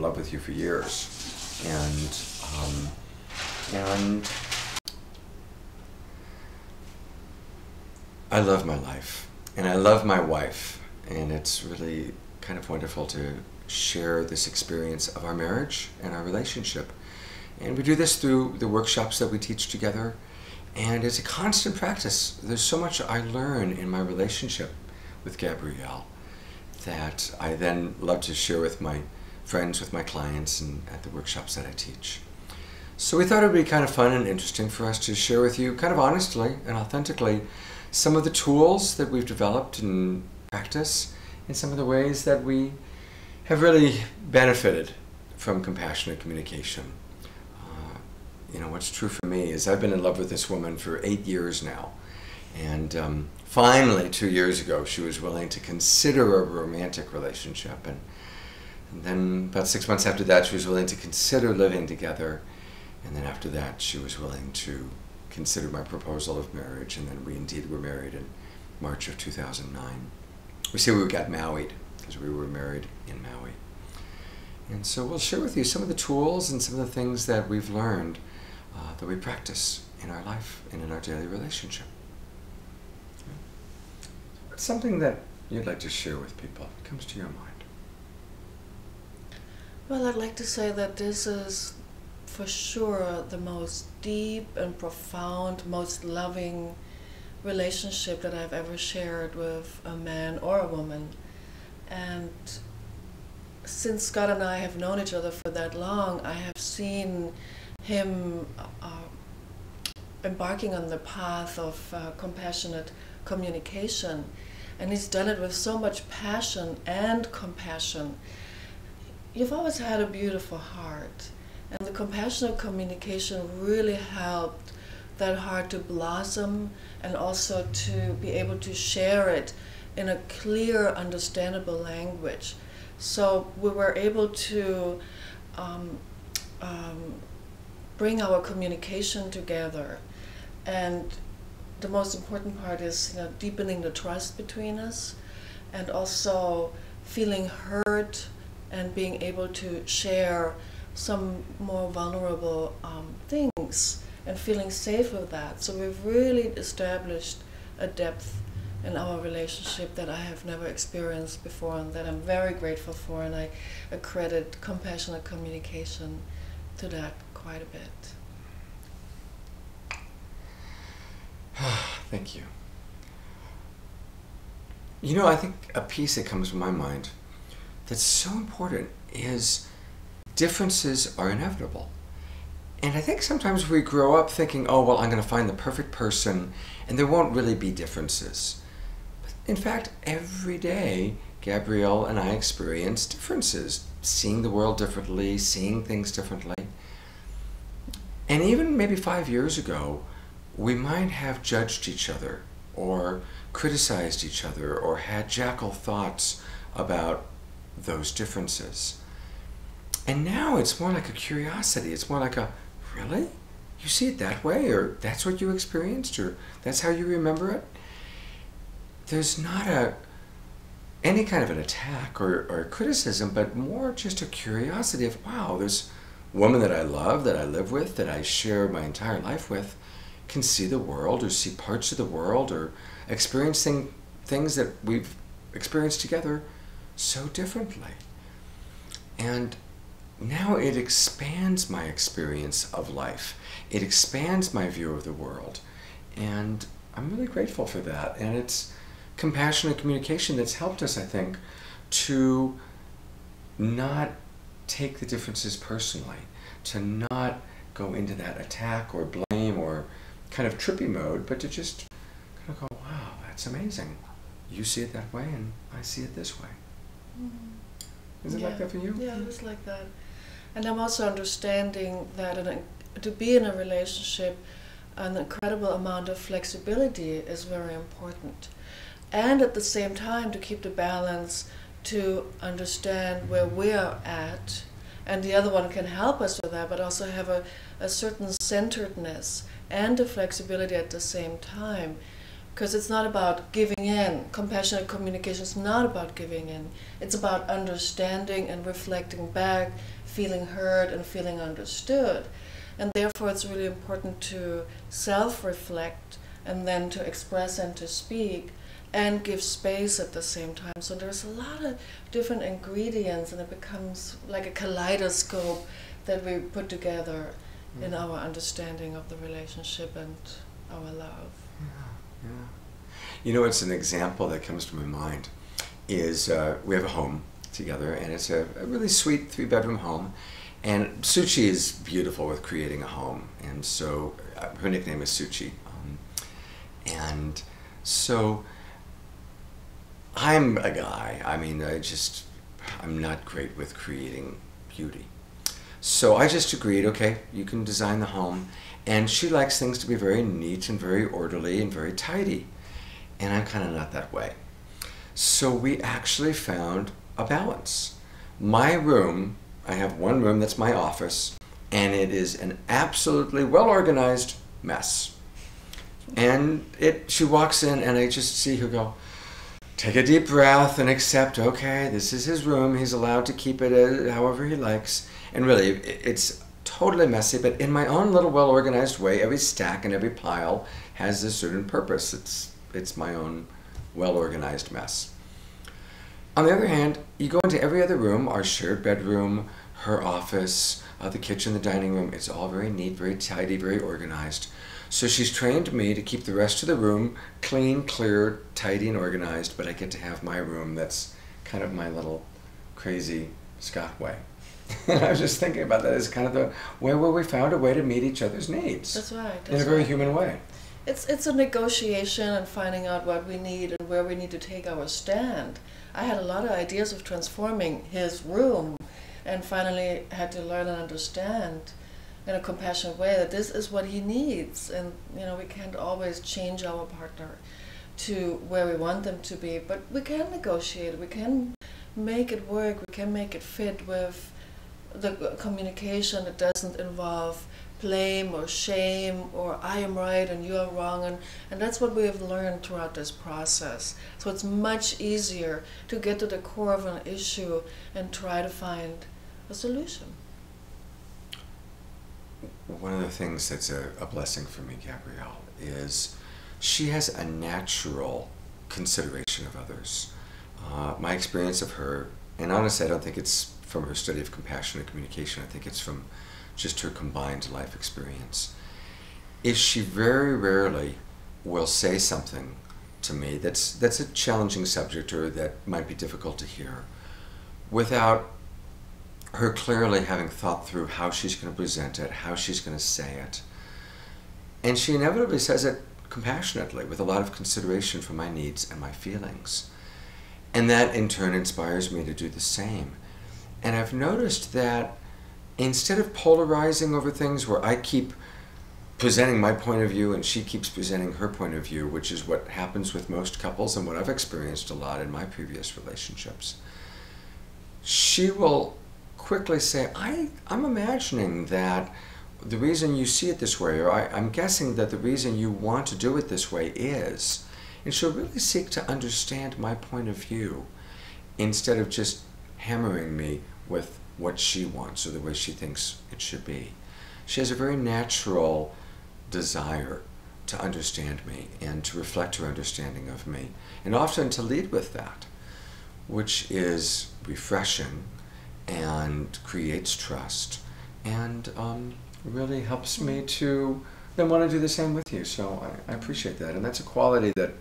in love with you for years. And I love my life, and I love my wife, and it's really kind of wonderful to share this experience of our marriage and our relationship. And we do this through the workshops that we teach together, and it's a constant practice. There's so much I learn in my relationship with Gabriele that I then love to share with my friends, with my clients, and at the workshops that I teach. So we thought it would be kind of fun and interesting for us to share with you, kind of honestly and authentically, some of the tools that we've developed in practice and some of the ways that we have really benefited from compassionate communication. You know, what's true for me is I've been in love with this woman for 8 years now. And finally, 2 years ago, she was willing to consider a romantic relationship. And then about 6 months after that, she was willing to consider living together. And then after that, she was willing to consider my proposal of marriage, and then we indeed were married in March of 2009. We say we got married because we were married in Maui. And so we'll share with you some of the tools and some of the things that we've learned that we practice in our life and in our daily relationship. What's something that you'd like to share with people that comes to your mind? Well, I'd like to say that this is for sure the most deep and profound, most loving relationship that I've ever shared with a man or a woman. And since Scott and I have known each other for that long, I have seen him embarking on the path of compassionate communication. And he's done it with so much passion and compassion. You've always had a beautiful heart. And the compassionate communication really helped that heart to blossom and also to be able to share it in a clear, understandable language. So we were able to bring our communication together. And the most important part is, you know, deepening the trust between us, and also feeling heard and being able to share some more vulnerable things and feeling safe with that. So we've really established a depth in our relationship that I have never experienced before, and that I'm very grateful for, and I accredit compassionate communication to that quite a bit. Thank you. You know, I think a piece that comes to my mind that's so important is differences are inevitable. And I think sometimes we grow up thinking, oh, well, I'm going to find the perfect person, and there won't really be differences. But in fact, every day, Gabriele and I experience differences, seeing the world differently, seeing things differently. And even maybe 5 years ago, we might have judged each other, or criticized each other, or had jackal thoughts about those differences. And now it's more like a curiosity. It's more like a, really? You see it that way? Or that's what you experienced? Or that's how you remember it? There's not any kind of an attack or a criticism, but more just a curiosity of, wow, this woman that I love, that I live with, that I share my entire life with, can see the world or see parts of the world or experiencing things that we've experienced together so differently. And now it expands my experience of life. It expands my view of the world. And I'm really grateful for that. And it's compassionate communication that's helped us, I think, to not take the differences personally, to not go into that attack or blame or kind of trippy mode, but to just kind of go, wow, that's amazing. You see it that way and I see it this way. Is it like that for you? Yeah, it was like that. And I'm also understanding that to be in a relationship, an incredible amount of flexibility is very important. And at the same time, to keep the balance, to understand where we're at, and the other one can help us with that, but also have a certain centeredness and a flexibility at the same time. Because it's not about giving in. Compassionate communication is not about giving in. It's about understanding and reflecting back, feeling heard and feeling understood. And therefore it's really important to self-reflect and then to express and to speak and give space at the same time. So there's a lot of different ingredients, and it becomes like a kaleidoscope that we put together in our understanding of the relationship and our love. Yeah, yeah. You know, it's an example that comes to my mind is we have a home together, and it's a really sweet 3-bedroom home. And Suchi is beautiful with creating a home, and so her nickname is Suchi. And so I'm a guy. I mean, I'm not great with creating beauty. So I just agreed, okay, you can design the home. And she likes things to be very neat and very orderly and very tidy. And I'm kind of not that way. So we actually found a balance. My room, I have one room that's my office, and it is an absolutely well-organized mess. And she walks in, and I just see her go, take a deep breath and accept, okay, this is his room. He's allowed to keep it however he likes. And really, it's totally messy, but in my own little well-organized way, every stack and every pile has a certain purpose. It's my own well-organized mess. On the other hand, you go into every other room, our shared bedroom, her office, the kitchen, the dining room. It's all very neat, very tidy, very organized. So she's trained me to keep the rest of the room clean, clear, tidy, and organized, but I get to have my room that's kind of my little crazy Scott way. And I was just thinking about that as kind of the way where we found a way to meet each other's needs. That's right. In a very human way. It's a negotiation and finding out what we need and where we need to take our stand. I had a lot of ideas of transforming his room, and finally had to learn and understand in a compassionate way that this is what he needs. And we can't always change our partner to where we want them to be, but we can negotiate, we can make it work, we can make it fit with the communication that doesn't involve blame or shame or I am right and you are wrong, and that's what we have learned throughout this process. So it's much easier to get to the core of an issue and try to find a solution. One of the things that's a blessing for me, Gabrielle, is she has a natural consideration of others. My experience of her, and honestly I don't think it's from her study of compassionate communication, I think it's from just her combined life experience, is she very rarely will say something to me that's a challenging subject or that might be difficult to hear without her clearly having thought through how she's going to present it, how she's going to say it. And she inevitably says it compassionately with a lot of consideration for my needs and my feelings. And that in turn inspires me to do the same. And I've noticed that instead of polarizing over things where I keep presenting my point of view and she keeps presenting her point of view, which is what happens with most couples and what I've experienced a lot in my previous relationships, she will quickly say, I'm imagining that the reason you see it this way, or I'm guessing that the reason you want to do it this way is, and she'll really seek to understand my point of view instead of just hammering me with what she wants or the way she thinks it should be. She has a very natural desire to understand me and to reflect her understanding of me, and often to lead with that, which is refreshing and creates trust and really helps me to then want to do the same with you. So I appreciate that, and that's a quality that